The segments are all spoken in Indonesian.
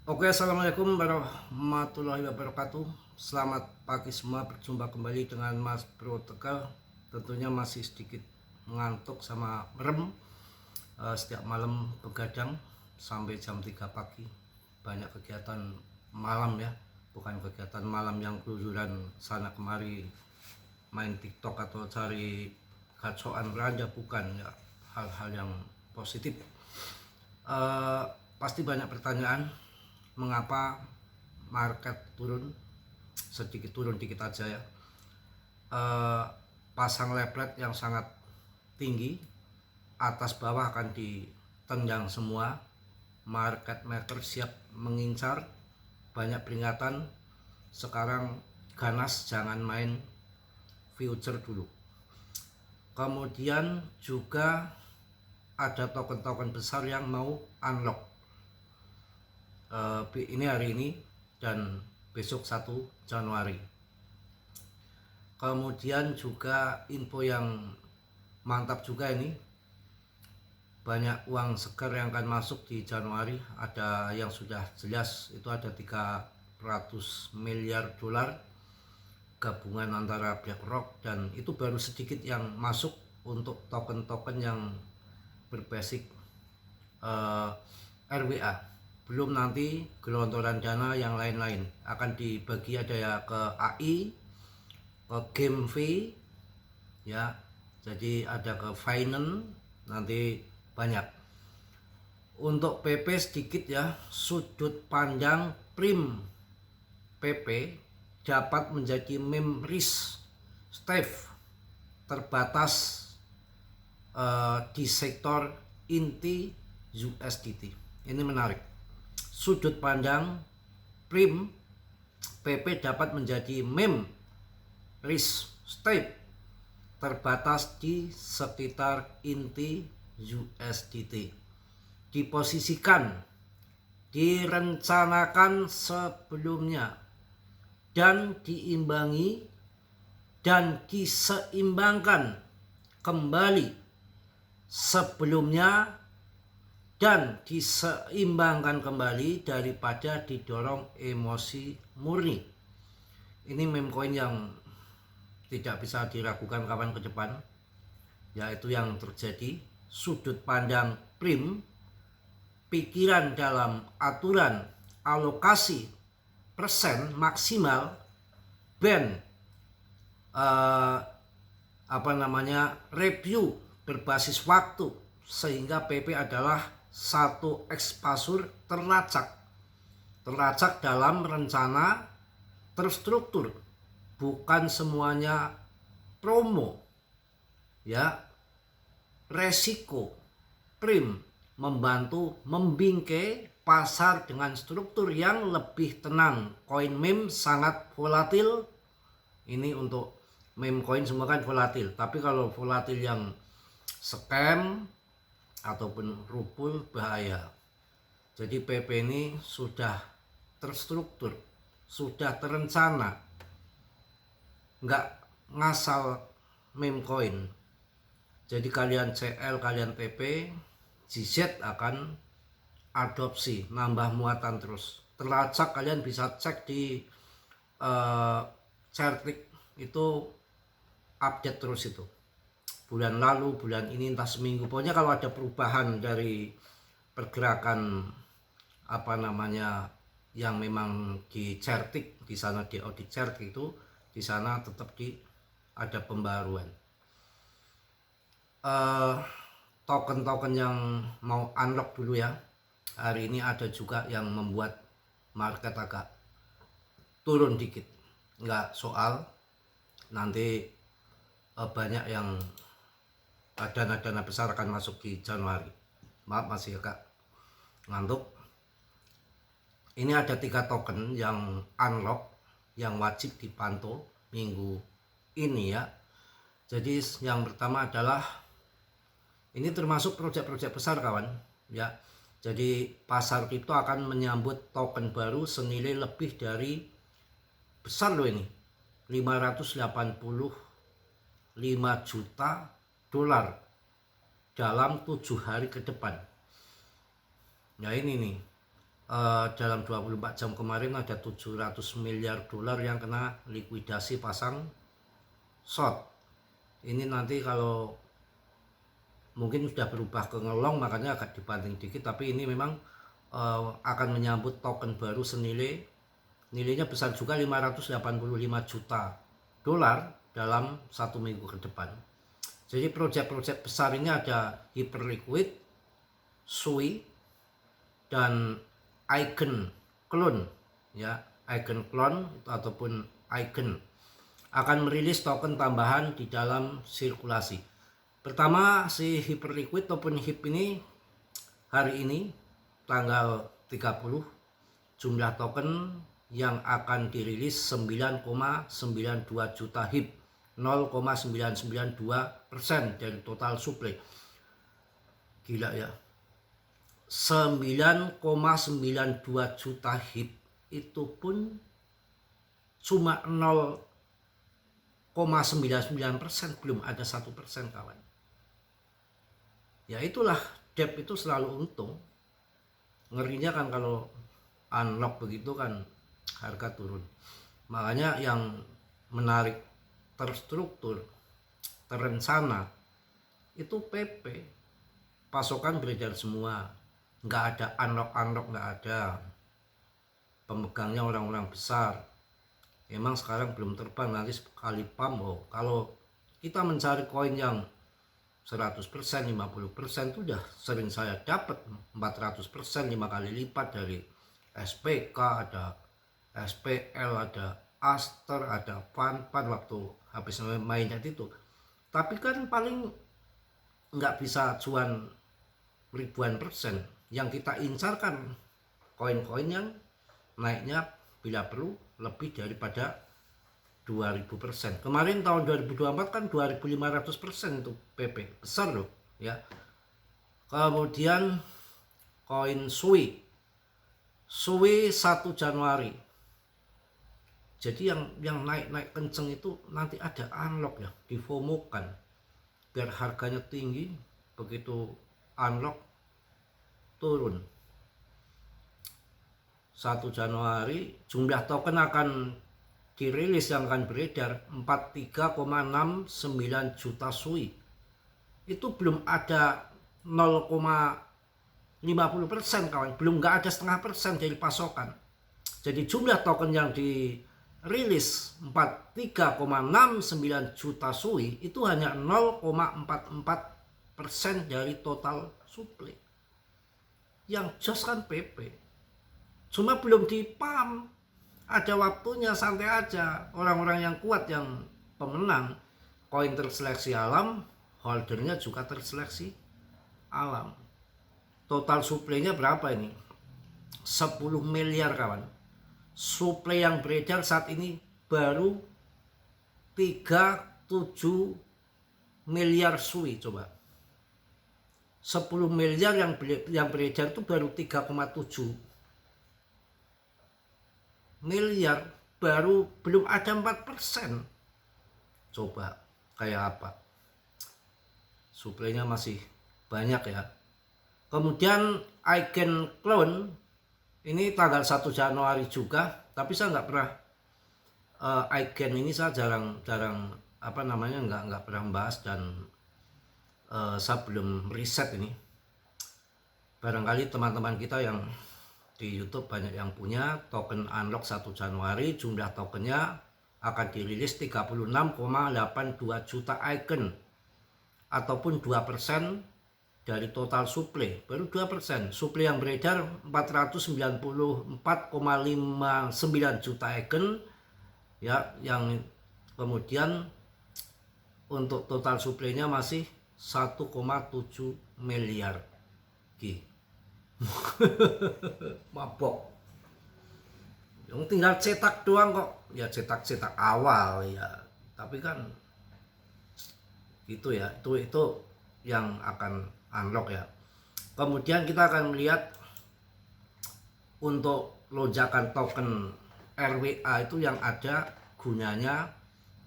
Oke, assalamualaikum warahmatullahi wabarakatuh. Selamat pagi semua, berjumpa kembali dengan Mas Bro Tegal. Tentunya masih sedikit ngantuk sama merem. Setiap malam begadang sampai jam 3 pagi. Banyak kegiatan malam ya, bukan kegiatan malam yang keluyuran sana kemari main TikTok atau cari gacoan belanja, bukan ya, hal-hal yang positif. Pasti banyak pertanyaan mengapa market turun, sedikit turun dikit aja ya. Pasang leverage yang sangat tinggi, atas bawah akan ditendang semua. Market maker siap mengincar, banyak peringatan. Sekarang ganas, jangan main future dulu. Kemudian juga ada token-token besar yang mau unlock. Ini hari ini dan besok 1 Januari. Kemudian juga info yang mantap juga ini, banyak uang segar yang akan masuk di Januari. Ada yang sudah jelas, itu ada 300 miliar dolar gabungan antara BlackRock, dan itu baru sedikit yang masuk untuk token-token yang berbasis RWA. Belum nanti gelontoran dana yang lain-lain akan dibagi, ada ya ke AI, ke GameV ya, jadi ada ke Finance, nanti banyak. Untuk PP sedikit ya, sudut pandang prim PP dapat menjadi meme risk safe terbatas di sektor inti USDT. Ini menarik. Sudut pandang prim PP dapat menjadi meme risk state terbatas di sekitar inti USDT. Diposisikan, direncanakan sebelumnya, dan diimbangi dan diseimbangkan kembali sebelumnya dan diseimbangkan kembali daripada didorong emosi murni. Ini meme coin yang tidak bisa diragukan kapan ke depan, yaitu yang terjadi. Sudut pandang prim, pikiran dalam aturan alokasi persen maksimal, band review berbasis waktu, sehingga PP adalah satu ekspasur terlacak dalam rencana terstruktur, bukan semuanya promo ya. Resiko prim membantu membingkai pasar dengan struktur yang lebih tenang. Koin meme sangat volatil. Ini untuk meme coin semua kan volatil, tapi kalau volatil yang scam ataupun rupul bahaya. Jadi PP ini sudah terstruktur, sudah terencana, nggak ngasal meme coin. Jadi kalian CL, kalian PP, GZ akan adopsi, nambah muatan terus. Terlacak, kalian bisa cek di Certik, itu update terus itu. Bulan lalu, bulan ini, entah seminggu. Pokoknya kalau ada perubahan dari pergerakan yang memang di Certik, di sana di audit Certik itu, di sana tetap ada pembaruan. Token-token yang mau unlock dulu ya. Hari ini ada juga yang membuat market agak turun dikit. Nggak soal nanti banyak yang dana-dana besar akan masuk di Januari. Maaf masih agak ngantuk. Ini ada 3 token yang unlock yang wajib dipantau minggu ini ya. Jadi yang pertama adalah, ini termasuk proyek-proyek besar kawan ya. Jadi pasar kripto akan menyambut token baru senilai lebih dari, besar loh ini, 585 juta dolar dalam 7 hari ke depan. Ya ini nih, dalam 24 jam kemarin ada 700 miliar dolar yang kena likuidasi pasang short. Ini nanti kalau mungkin sudah berubah ke ngelong, makanya agak dibanting dikit, tapi ini memang akan menyambut token baru nilainya besar juga, 585 juta dolar dalam 1 minggu ke depan. Jadi proyek-proyek besar ini ada Hyperliquid, Sui, dan Icon Clone ya. Icon Clone ataupun Icon akan merilis token tambahan di dalam sirkulasi. Pertama, si Hyperliquid ataupun HIP ini hari ini tanggal 30 jumlah token yang akan dirilis 9,92 juta HIP, 0,992% dari total supply. Gila ya, 9,92 juta HIP itu pun cuma 0,99%, belum ada 1% kawan. Ya itulah, debt itu selalu untung. Ngerinya kan kalau unlock begitu kan harga turun. Makanya yang menarik, terstruktur, terencana itu PP. Pasokan beredar semua, nggak ada unlock, nggak ada. Pemegangnya orang-orang besar. Emang sekarang belum terbang, nanti sekali pump. Kalau kita mencari koin yang 100%, 50% itu udah sering saya dapat 400%, 5 kali lipat dari SPK, ada SPL, ada Aster, ada Pan waktu habis mainnya itu. Tapi kan paling nggak bisa cuan ribuan persen. Yang kita incar kan koin-koin yang naiknya bila perlu lebih daripada 2000%. Kemarin tahun 2024 kan 2500% itu PP, besar loh ya. Kemudian koin Sui 1 Januari. Jadi yang naik kenceng itu nanti ada unlock ya, difomokan biar harganya tinggi, begitu unlock turun. 1 Januari jumlah token akan dirilis yang akan beredar 43,69 juta Sui. Itu belum ada 0,50% kawan, belum nggak ada 0,5% dari pasokan. Jadi jumlah token yang dirilis 43,69 juta Sui itu hanya 0,44% dari total supply. Yang jos kan PP, cuma belum dipam. Ada waktunya, santai aja. Orang-orang yang kuat, yang pemenang, koin terseleksi alam, holdernya juga terseleksi alam. Total supply-nya berapa ini? 10 miliar kawan. Supply yang beredar saat ini baru 37 miliar Sui. Coba 10 miliar yang beredar itu baru 3,7 miliar, baru belum ada 4%. Coba kayak apa? Suplainya masih banyak ya. Kemudian Icon Clone ini tanggal 1 Januari juga, tapi saya nggak pernah Icon ini saya jarang nggak pernah bahas, dan saya belum riset ini. Barangkali teman-teman kita yang di YouTube banyak yang punya token unlock 1 Januari, jumlah tokennya akan dirilis 36,82 juta icon ataupun 2% dari total supply, baru 2%. Supply yang beredar 494,59 juta icon ya, yang kemudian untuk total supply-nya masih 1,7 miliar G. Mabok. Yang tinggal cetak doang kok. Ya cetak awal ya. Tapi kan gitu ya. Itu yang akan unlock ya. Kemudian kita akan melihat untuk lonjakan token RWA itu yang ada gunanya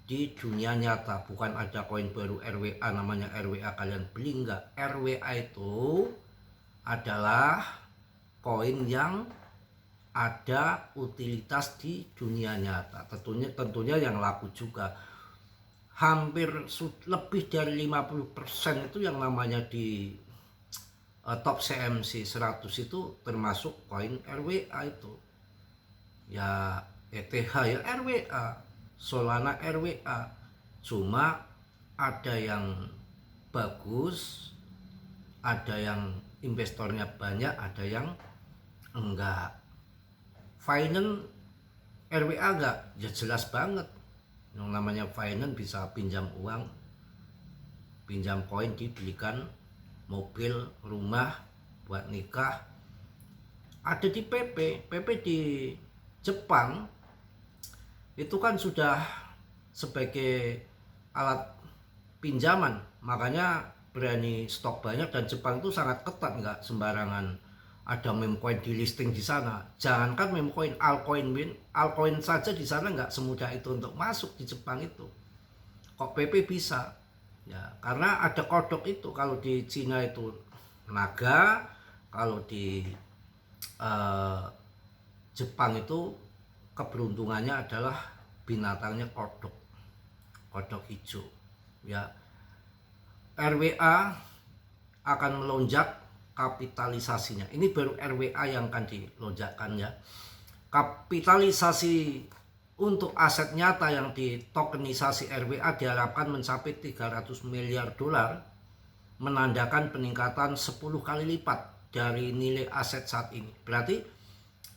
di dunia nyata, bukan ada koin baru RWA namanya RWA kalian beli, enggak. RWA itu adalah koin yang ada utilitas di dunia nyata. Tentunya yang laku juga. Hampir lebih dari 50% itu yang namanya di top CMC 100 itu termasuk koin RWA itu. Ya ETH ya RWA, Solana RWA. Cuma ada yang bagus, ada yang investornya banyak, ada yang enggak. Finance RWA enggak? Ya jelas banget. Yang namanya finance bisa pinjam uang, pinjam koin dibelikan mobil, rumah, buat nikah. Ada di PP di Jepang itu kan sudah sebagai alat pinjaman, makanya berani stok banyak, dan Jepang itu sangat ketat, nggak sembarangan ada meme coin di listing di sana. Jangankan meme coin, altcoin saja di sana nggak semudah itu untuk masuk di Jepang itu. Kok PP bisa? Ya, karena ada kodok itu. Kalau di Cina itu naga, kalau di Jepang itu keberuntungannya adalah binatangnya kodok hijau. Ya, RWA akan melonjak kapitalisasinya. Ini baru RWA yang akan dilonjakkan ya. Kapitalisasi untuk aset nyata yang ditokenisasi RWA diharapkan mencapai 300 miliar dolar, menandakan peningkatan 10 kali lipat dari nilai aset saat ini. Berarti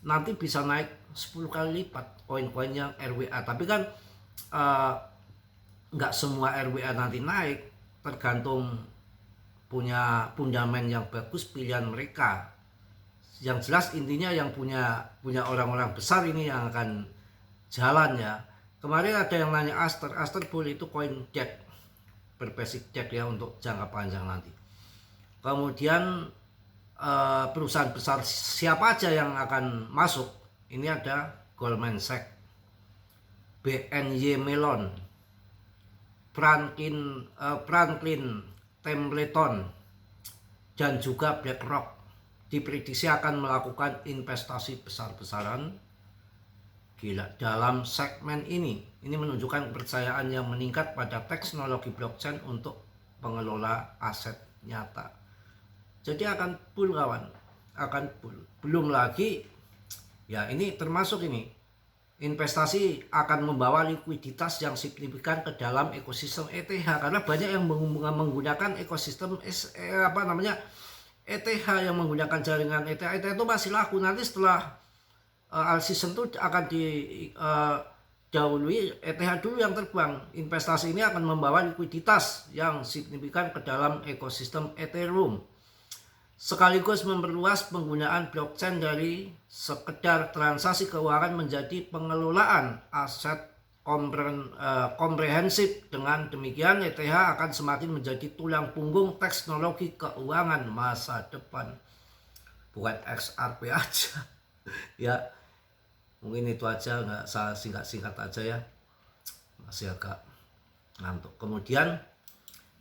nanti bisa naik 10 kali lipat koin-koin yang RWA. Tapi kan nggak semua RWA nanti naik, tergantung punya fundament yang bagus pilihan mereka. Yang jelas intinya yang punya orang-orang besar ini yang akan jalan ya. Kemarin ada yang nanya Aster boleh itu koin debt, berbasic debt ya untuk jangka panjang nanti. Kemudian perusahaan besar siapa aja yang akan masuk? Ini ada Goldman Sachs, BNY Mellon, Franklin Templeton, dan juga BlackRock. Diprediksi akan melakukan investasi besar-besaran dalam segmen ini. Ini menunjukkan kepercayaan yang meningkat pada teknologi blockchain untuk pengelola aset nyata. Jadi akan full kawan, akan full. Belum lagi ya, ini termasuk ini investasi akan membawa likuiditas yang signifikan ke dalam ekosistem ETH, karena banyak yang menggunakan ekosistem ETH yang menggunakan jaringan ETH. ETH itu masih laku. Nanti setelah all season itu akan didahului ETH dulu yang terbang. Investasi ini akan membawa likuiditas yang signifikan ke dalam ekosistem Ethereum, sekaligus memperluas penggunaan blockchain dari sekedar transaksi keuangan menjadi pengelolaan aset komprehensif. Dengan demikian ETH akan semakin menjadi tulang punggung teknologi keuangan masa depan. Bukan XRP aja ya. Mungkin itu aja, nggak salah singkat aja ya, masih agak ngantuk. Kemudian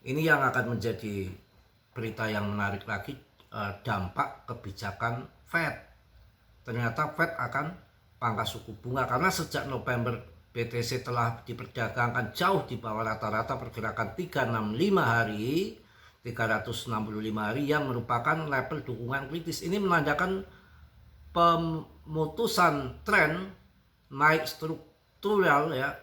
ini yang akan menjadi berita yang menarik lagi, dampak kebijakan Fed. Ternyata Fed akan pangkas suku bunga, karena sejak November BTC telah diperdagangkan jauh di bawah rata-rata pergerakan 365 hari, 365 hari yang merupakan level dukungan kritis. Ini menandakan pemutusan tren naik struktural ya,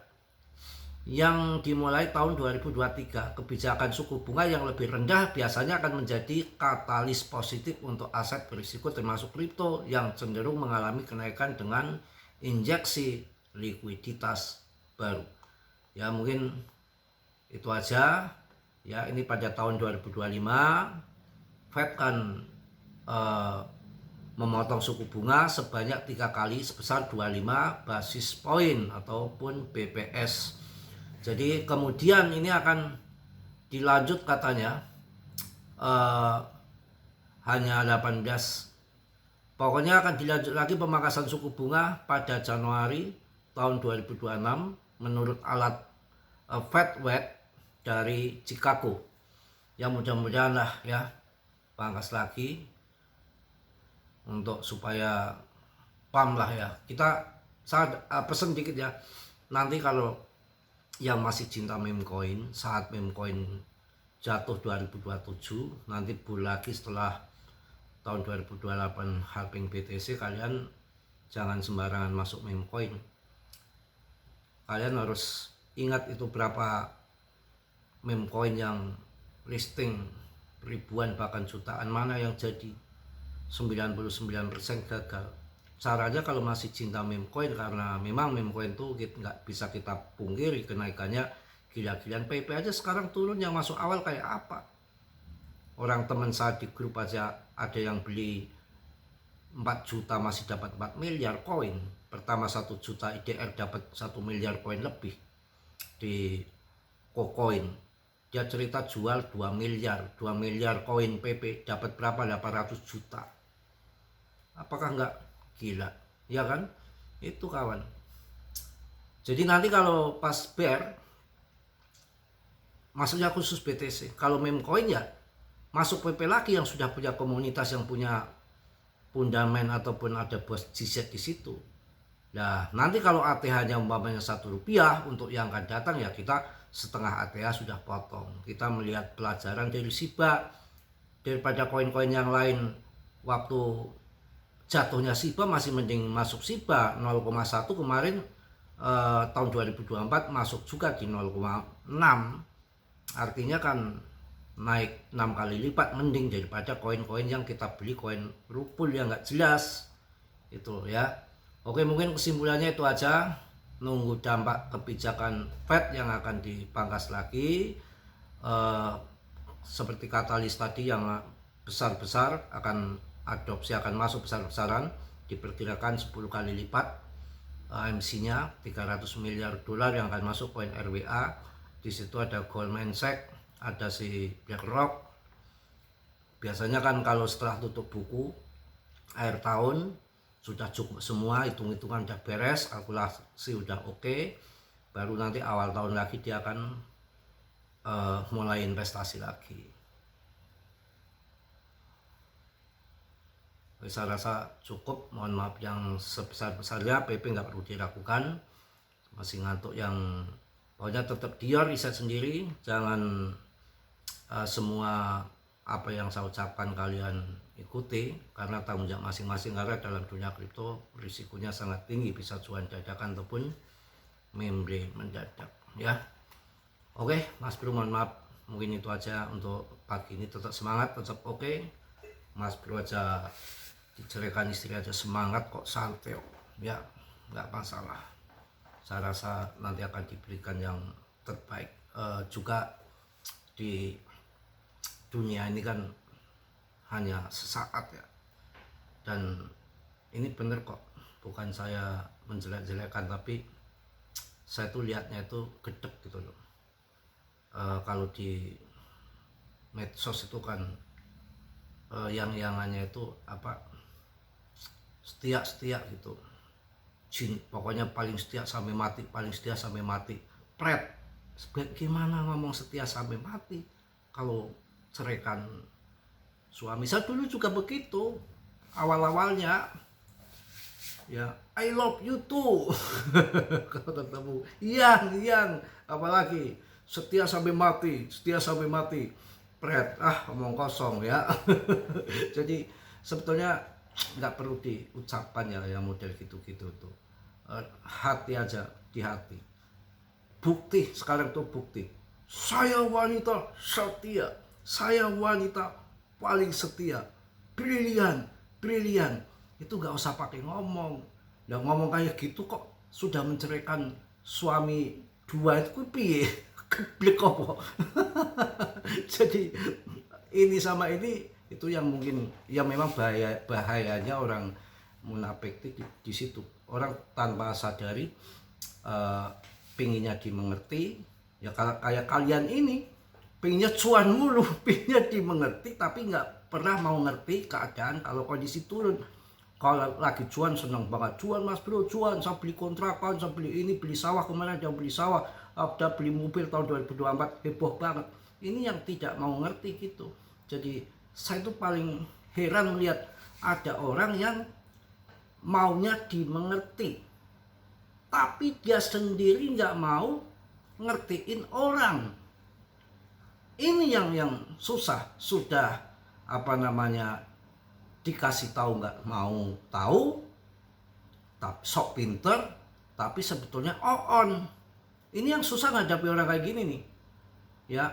yang dimulai tahun 2023. Kebijakan suku bunga yang lebih rendah biasanya akan menjadi katalis positif untuk aset berisiko termasuk kripto yang cenderung mengalami kenaikan dengan injeksi likuiditas baru. Ya mungkin itu aja ya. Ini pada tahun 2025 Fed kan memotong suku bunga sebanyak 3 kali sebesar 25 basis point ataupun BPS. Jadi kemudian ini akan dilanjut katanya hanya 18. Pokoknya akan dilanjut lagi pemangkasan suku bunga pada Januari tahun 2026 menurut alat FedWatch dari Chicago. Ya mudah-mudahan lah ya pangkas lagi untuk supaya paham lah ya. Saya pesen dikit ya, nanti kalau yang masih cinta meme coin, saat meme coin jatuh 2027, nanti lagi setelah tahun 2028 halving BTC, kalian jangan sembarangan masuk meme coin. Kalian harus ingat itu berapa meme coin yang listing ribuan bahkan jutaan, mana yang jadi 99% gagal. Caranya kalau masih cinta meme coin, karena memang meme coin itu nggak bisa kita pungkiri kenaikannya gila-gilaan. PP aja sekarang turun, yang masuk awal kayak apa. Orang teman saya di grup aja ada yang beli 4 juta masih dapat 4 miliar koin. Pertama 1 juta IDR dapat 1 miliar koin lebih di KuCoin. Dia cerita jual 2 miliar koin PP dapat berapa? 800 juta. Apakah enggak gila? Ya kan? Itu kawan. Jadi nanti kalau pas bear, maksudnya khusus BTC, kalau meme coin ya masuk PP lagi yang sudah punya komunitas, yang punya fundament ataupun ada bos GZ di situ. Nah, nanti kalau ATH-nya umpamanya Rp1 untuk yang akan datang, ya kita setengah ATH sudah potong. Kita melihat pelajaran dari SIBA, daripada koin-koin yang lain waktu jatuhnya SIBA masih mending masuk SIBA 0,1 kemarin, tahun 2024 masuk juga di 0,6. Artinya kan naik 6 kali lipat, mending daripada koin-koin yang kita beli koin rupul yang nggak jelas itu ya. Oke, mungkin kesimpulannya itu aja. Nunggu dampak kebijakan Fed yang akan dipangkas lagi, seperti katalis tadi yang besar-besar akan adopsi, akan masuk besar-besaran, diperkirakan 10 kali lipat. AMC-nya 300 miliar dolar yang akan masuk koin RWA. Di situ ada Goldman Sachs, ada si BlackRock. Biasanya kan kalau setelah tutup buku akhir tahun sudah cukup semua, hitung-hitungan udah beres, kalkulasi udah oke, baru nanti awal tahun lagi dia akan mulai investasi lagi. Saya rasa cukup, mohon maaf yang sebesar-besarnya. PP nggak perlu diragukan, masih ngantuk yang pokoknya tetap dia riset sendiri, jangan semua apa yang saya ucapkan kalian ikuti, karena tanggung jawab masing-masing. Karena dalam dunia kripto risikonya sangat tinggi, bisa cuan dadakan ataupun membre mendadak ya. Oke Mas Bro, mohon maaf, mungkin itu aja untuk pagi ini. Tetap semangat, tetap oke. Mas Bro aja diceraikan istri aja semangat kok, santai ya, nggak masalah. Saya rasa nanti akan diberikan yang terbaik. Juga di dunia ini kan hanya sesaat ya, dan ini bener kok, bukan saya menjelek-jelekan, tapi saya tuh lihatnya itu gedek gitu loh. Kalau di medsos itu kan yang-yangannya itu apa, setia gitu, pokoknya paling setia sampai mati, paling setia sampai mati. Pret, gimana ngomong setia sampai mati kalau ceraikan suami? Saya dulu juga begitu awal-awalnya ya, I love you too. Kalau ketemu yang apalagi setia sampai mati, pret, ngomong kosong ya. Jadi sebetulnya nggak perlu diucapkan ya yang model gitu-gitu tuh. Hati aja, di hati. Bukti sekarang tuh, bukti saya wanita setia, saya wanita paling setia, brilian. Itu gak usah pakai ngomong. Nah, ngomong kayak gitu kok sudah menceraikan suami 2 itu piye? Keblek apa? Jadi ini sama ini itu yang mungkin ya memang bahayanya orang munafik di situ. Orang tanpa sadari pinginnya dimengerti ya, kayak kalian ini pinginnya cuan mulu, pinginnya dimengerti, tapi nggak pernah mau ngerti keadaan kalau kondisi turun. Kalau lagi cuan seneng banget, cuan Mas Bro, cuan, saya beli kontrakan, saya beli ini, beli sawah, kemarin ada beli sawah, ada beli mobil tahun 2024, heboh banget. Ini yang tidak mau ngerti gitu. Jadi saya itu paling heran melihat ada orang yang maunya dimengerti, tapi dia sendiri nggak mau ngertiin orang. Ini yang susah. Sudah dikasih tahu nggak mau tahu, tapi sok pinter, tapi sebetulnya on. Ini yang susah ngadapi orang kayak gini nih. Ya,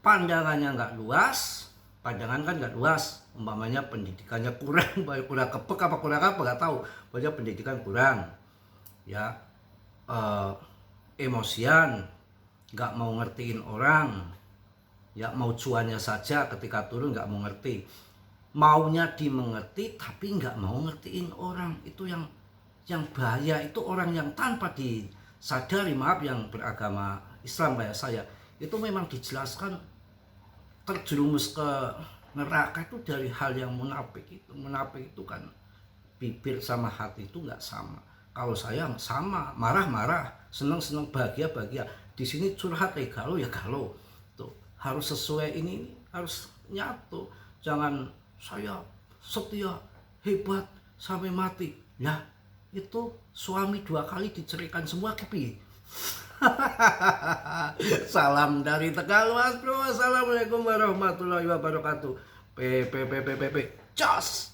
pandangannya nggak luas, pandangan kan nggak luas. Umpamanya pendidikannya kurang, kurang kepek apa kurang apa nggak tahu. Pokoknya pendidikan kurang. Ya, emosian, nggak mau ngertiin orang. Ya, mau cuannya saja, ketika turun nggak mau ngerti. Maunya dimengerti tapi nggak mau ngertiin orang. Itu yang bahaya. Itu orang yang tanpa disadari, maaf, yang beragama Islam kayak saya, itu memang dijelaskan terjerumus ke neraka itu dari hal yang munafik itu. Munafik itu kan bibir sama hati itu nggak sama. Kalau saya sama, marah-marah, seneng-seneng, bahagia-bahagia. Di sini curhat galau ya galau. Tuh, harus sesuai ini harus nyatu. Jangan saya setia, hebat sampai mati. Nah, itu suami 2 kali diceraikan semua kepi. Salam dari Tegal, Mas Bro. Assalamualaikum warahmatullahi wabarakatuh. P. Jos.